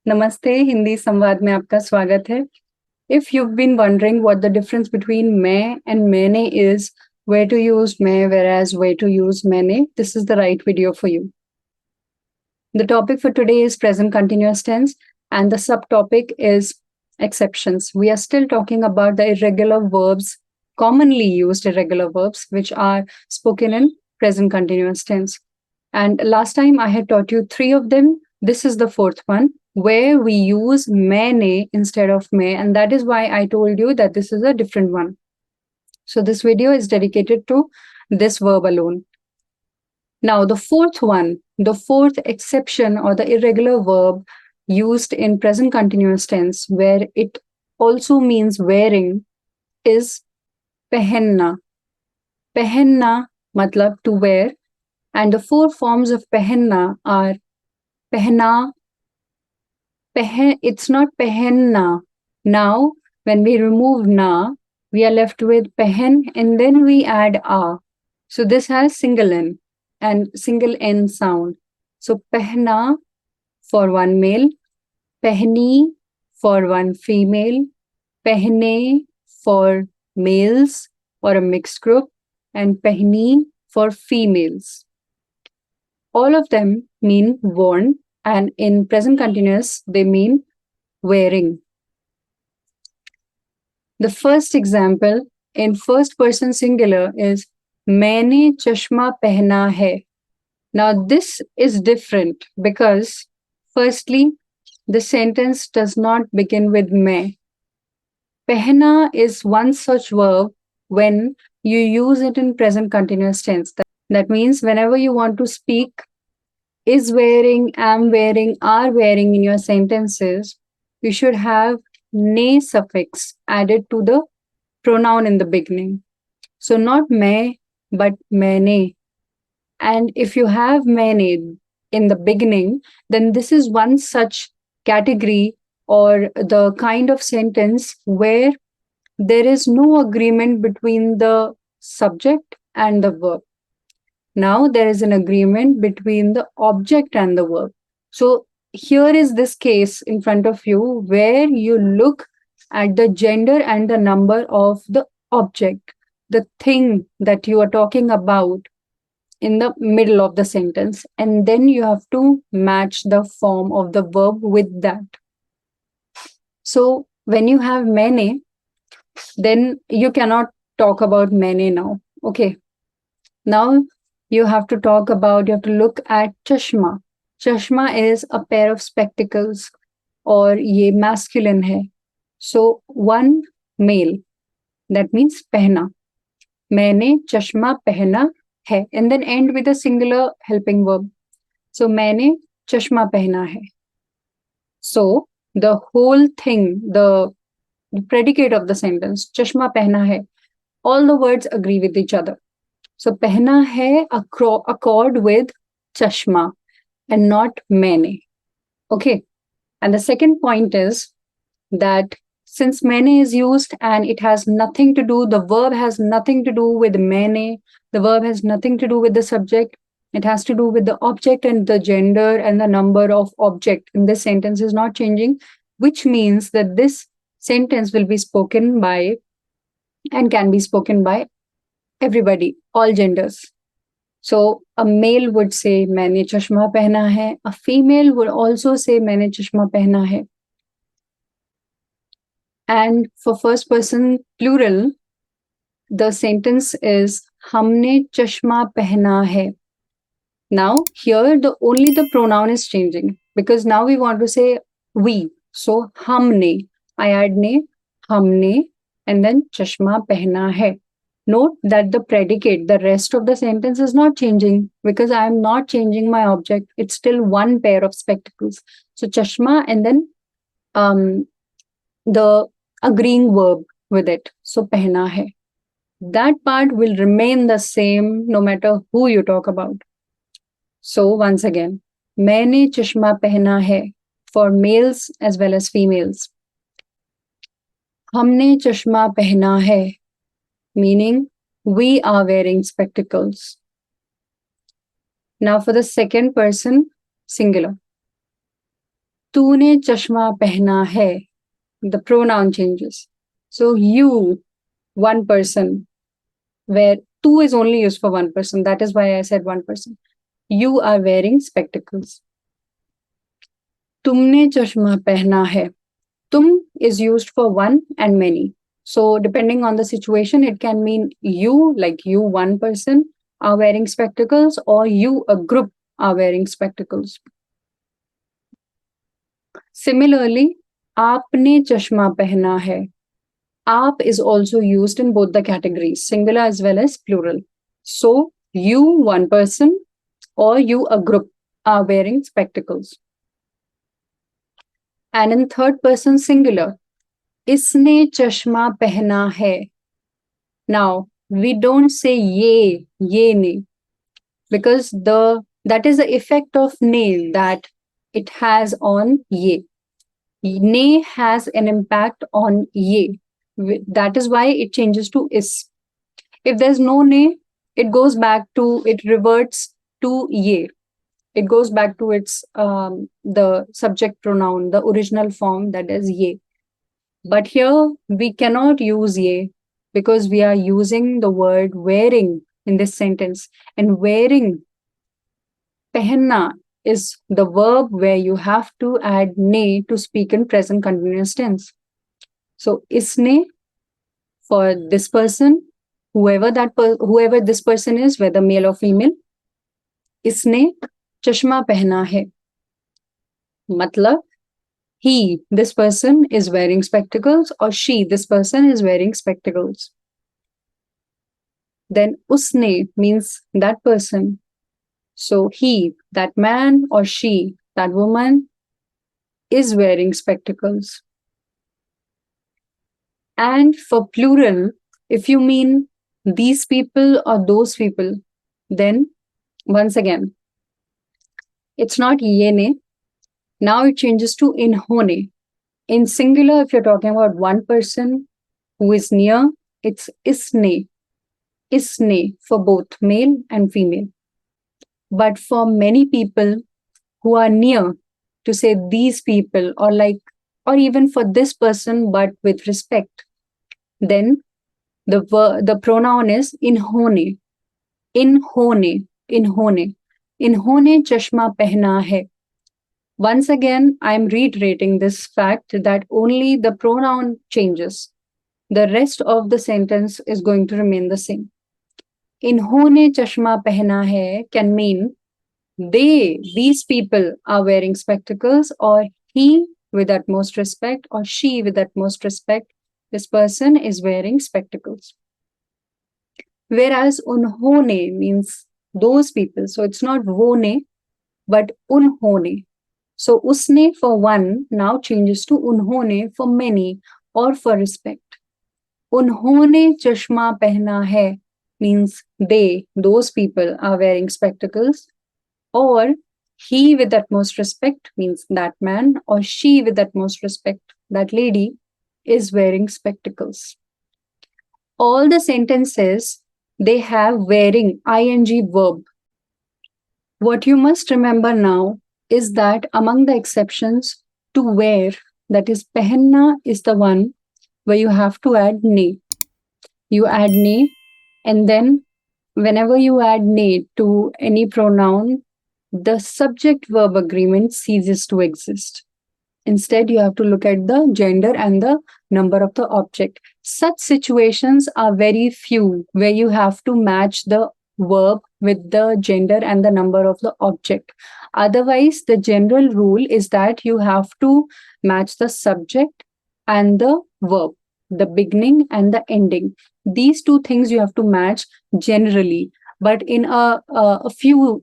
नमस्ते, हिंदी संवाद में आपका स्वागत है। If you've been wondering what the difference between मैं and मैंने is, where to use मैं whereas where to use मैंने, this is the right video for you. The topic for today is present continuous tense and the subtopic is exceptions. We are still talking about the irregular verbs, commonly used irregular verbs, which are spoken in present continuous tense. And last time I had taught you three of them. This is the fourth one where we use मैंने instead of मैं, and that is why I told you that this is a different one. So this video is dedicated to this verb alone. Now, the fourth one, the fourth exception or the irregular verb used in present continuous tense, where it also means wearing, is पहनना. पहनना matlab to wear, and the four forms of पहनना are पहना. It's not पहनना. Now, when we remove na, we are left with पहन and then we add a. So this has single n and single n sound. So पहना for one male, पहनी for one female, पहने for males or a mixed group, and पहनी for females. All of them mean worn, and in present continuous, they mean wearing. The first example in first person singular is मैंने चश्मा पहना है. Now, this is different because, firstly, the sentence does not begin with मैं. Pehna is one such verb when you use it in present continuous tense. That means whenever you want to speak is wearing, am wearing, are wearing in your sentences, you should have ne suffix added to the pronoun in the beginning. So not मैं, but मैंने. And if you have मैंने in the beginning, then this is one such category or the kind of sentence where there is no agreement between the subject and the verb. Now there is an agreement between the object and the verb. So here is this case in front of you where you look at the gender and the number of the object, the thing that you are talking about in the middle of the sentence, and then you have to match the form of the verb with that. So when you have मैंने, then you cannot talk about मैंने now. Okay. Now you have to look at chashma. Chashma is a pair of spectacles, or ye masculine hai. So one male, that means pehna. मैंने चश्मा पहना है, and then end with a singular helping verb. So मैंने चश्मा पहना है. So the whole thing, the predicate of the sentence, चश्मा पहना है, all the words agree with each other. So पहना है accord with chashma and not मैंने. Okay. And the second point is that since मैंने is used and it has nothing to do, the verb has nothing to do with मैंने, the verb has nothing to do with the subject, it has to do with the object, and the gender and the number of object in this sentence is not changing, which means that this sentence will be spoken by and can be spoken by everybody, all genders. So a male would say मैंने चश्मा पहना है. A female would also say मैंने चश्मा पहना है. And for first person plural, the sentence is हमने चश्मा पहना है. Now here only the pronoun is changing because now we want to say we. So हमने, I add ने, हमने, and then चश्मा पहना है. Note that the predicate, the rest of the sentence is not changing because I am not changing my object. It's still one pair of spectacles. So chashma and then the agreeing verb with it. So pehna hai. That part will remain the same no matter who you talk about. So once again, मैंने चश्मा पहना है for males as well as females. हमने चश्मा पहना है, meaning we are wearing spectacles. Now for the second person singular. तूने चश्मा पहना है. The pronoun changes. So you, one person, where two is only used for one person. That is why I said one person. You are wearing spectacles. तुमने चश्मा पहना है. Tum is used for one and many. So depending on the situation, it can mean you, like you, one person, are wearing spectacles, or you, a group, are wearing spectacles. Similarly, आपने चश्मा पहना है. Aap is also used in both the categories, singular as well as plural. So, you, one person, or you, a group, are wearing spectacles. And in third person singular, इसने चश्मा पहना है. Now, we don't say ye ne, because that is the effect of ne that it has on ye. Ne has an impact on ye. That is why it changes to is. If there's no ne, it reverts to ye. It goes back to its the subject pronoun, the original form, that is ye. But here we cannot use ye because we are using the word wearing in this sentence. And wearing, pehenna, is the verb where you have to add ne to speak in present continuous tense. So isne for this person, whoever this person is, whether male or female, इसने चश्मा पहना है. मतलब he, this person, is wearing spectacles, or she, this person, is wearing spectacles. Then usne means that person. So he, that man, or she, that woman, is wearing spectacles. And for plural, if you mean these people or those people, then once again, it's not ye ne. Now it changes to inhone. In singular, if you're talking about one person who is near, it's isne. Isne for both male and female. But for many people who are near, to say these people, or even for this person, but with respect, then the pronoun is inhone. Inhone. Inhone. Inhone chashma pehna hai. Once again, I'm reiterating this fact that only the pronoun changes. The rest of the sentence is going to remain the same. Inhone chashma pehna hai can mean these people are wearing spectacles, or he, with utmost respect, or she, with utmost respect, this person is wearing spectacles. Whereas unhone means those people. So it's not wone, but unhone. So usne for one now changes to unhone for many or for respect. Unhone chashma pehna hai means those people are wearing spectacles, or he with utmost respect means that man, or she with utmost respect, that lady, is wearing spectacles. All the sentences, they have wearing ing verb. What you must remember now is that among the exceptions to wear, that is pehenna, is the one where you have to add ne. You add ne, and then whenever you add ne to any pronoun, the subject verb agreement ceases to exist. Instead, you have to look at the gender and the number of the object. Such situations are very few where you have to match the verb with the gender and the number of the object. Otherwise, the general rule is that you have to match the subject and the verb, the beginning and the ending. These two things you have to match generally. But in a few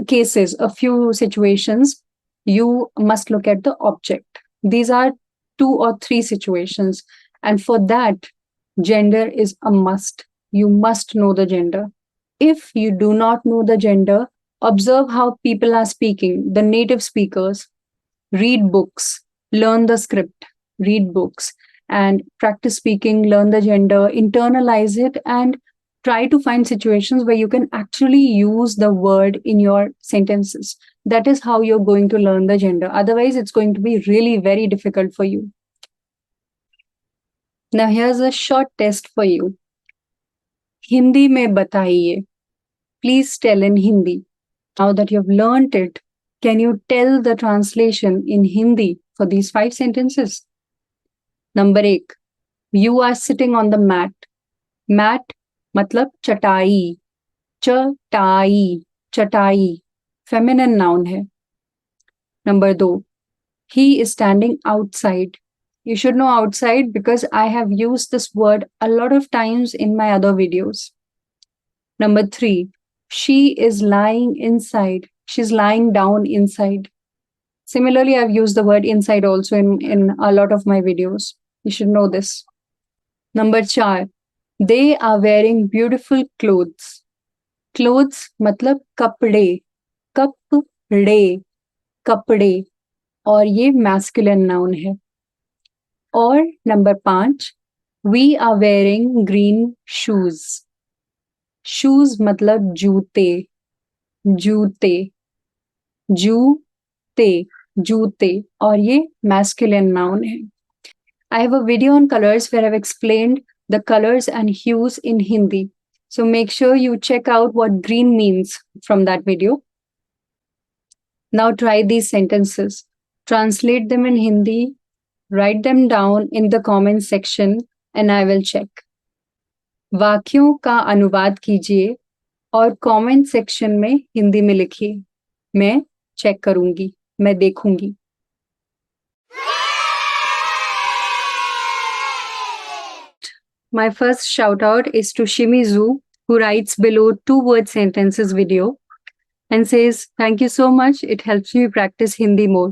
cases, a few situations, you must look at the object. These are 2 or 3 situations. And for that, gender is a must. You must know the gender. If you do not know the gender, observe how people are speaking, the native speakers. Read books, learn the script, read books, and practice speaking, learn the gender, internalize it, and try to find situations where you can actually use the word in your sentences. That is how you're going to learn the gender. Otherwise, it's going to be really very difficult for you. Now, here's a short test for you. Hindi में बताइए. Please tell in Hindi. Now that you've learned it, can you tell the translation in Hindi for these 5 sentences? Number 1. You are sitting on the mat. Mat मतलब चटाई. चटाई. चटाई. Feminine noun है. Number 2. He is standing outside. You should know outside because I have used this word a lot of times in my other videos. Number 3. She is lying inside. She's lying down inside. Similarly, I've used the word inside also in a lot of my videos. You should know this. Number 4. They are wearing beautiful clothes. Clothes मतलब कपड़े. कपड़े. कपड़े. और ये masculine noun है. और number 5. We are wearing green shoes. Shoes मतलब जूते. जूते. जूते. जूते. और ये masculine noun है. I have a video on colors where I've explained the colors and hues in Hindi. So make sure you check out what green means from that video. Now try these sentences. Translate them in Hindi. Write them down in the comment section and I will check. वाक्यों का अनुवाद कीजिए और comment section में हिंदी में लिखिए. मैं check करूंगी. मैं देखूंगी. My first shout out is to Shimizu, who writes below 2-word sentences video and says, "Thank you so much. It helps me practice Hindi more."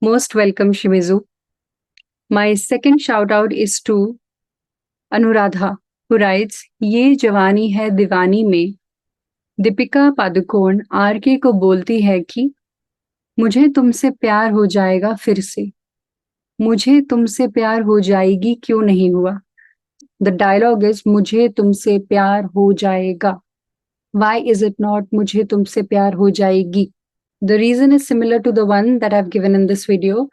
Most welcome, Shimizu. My second shout out is to Anuradha, who writes, "ये जवानी है दीवानी में Deepika Padukone R K को बोलती है कि मुझे तुमसे प्यार हो जाएगा फिर से. मुझे तुमसे प्यार हो जाएगी क्यों नहीं हुआ?" The dialogue is मुझे तुमसे प्यार हो जाएगा. Why is it not मुझे तुमसे प्यार हो जाएगी? The reason is similar to the one that I've given in this video.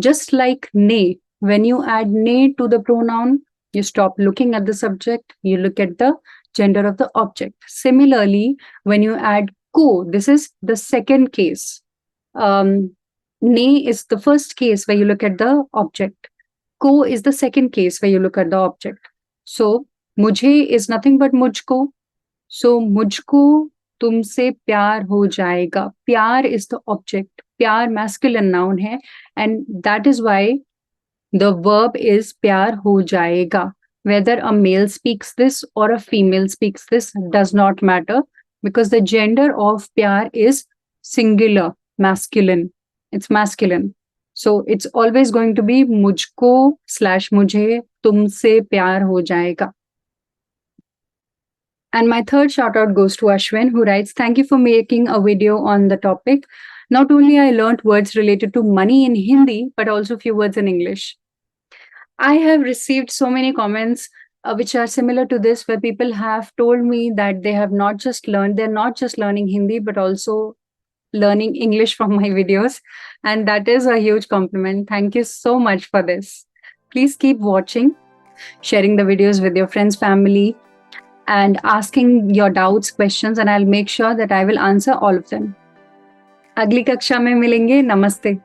Just like ne, when you add ne to the pronoun, you stop looking at the subject, you look at the gender of the object. Similarly, when you add ko, this is the second case. Ne is the first case where you look at the object. Ko is the second case where you look at the object. So, mujhe is nothing but mujhko. So, mujhko tumse pyar ho jayega. Pyar is the object. Pyar masculine noun hai. And that is why the verb is pyar ho jayega. Whether a male speaks this or a female speaks this does not matter because the gender of pyar is singular, masculine. It's masculine. So it's always going to be mujhko / mujhe tumse pyar ho jayega. And my third shout out goes to Ashwin, who writes, "Thank you for making a video on the topic. Not only I learned words related to money in Hindi, but also few words in English." I have received so many comments which are similar to this, where people have told me that they're not just learning Hindi, but also learning English from my videos. And that is a huge compliment. Thank you so much for this. Please keep watching, sharing the videos with your friends, family, and asking your doubts, questions, and I'll make sure that I will answer all of them. अगली कक्षा में मिलेंगे. नमस्ते.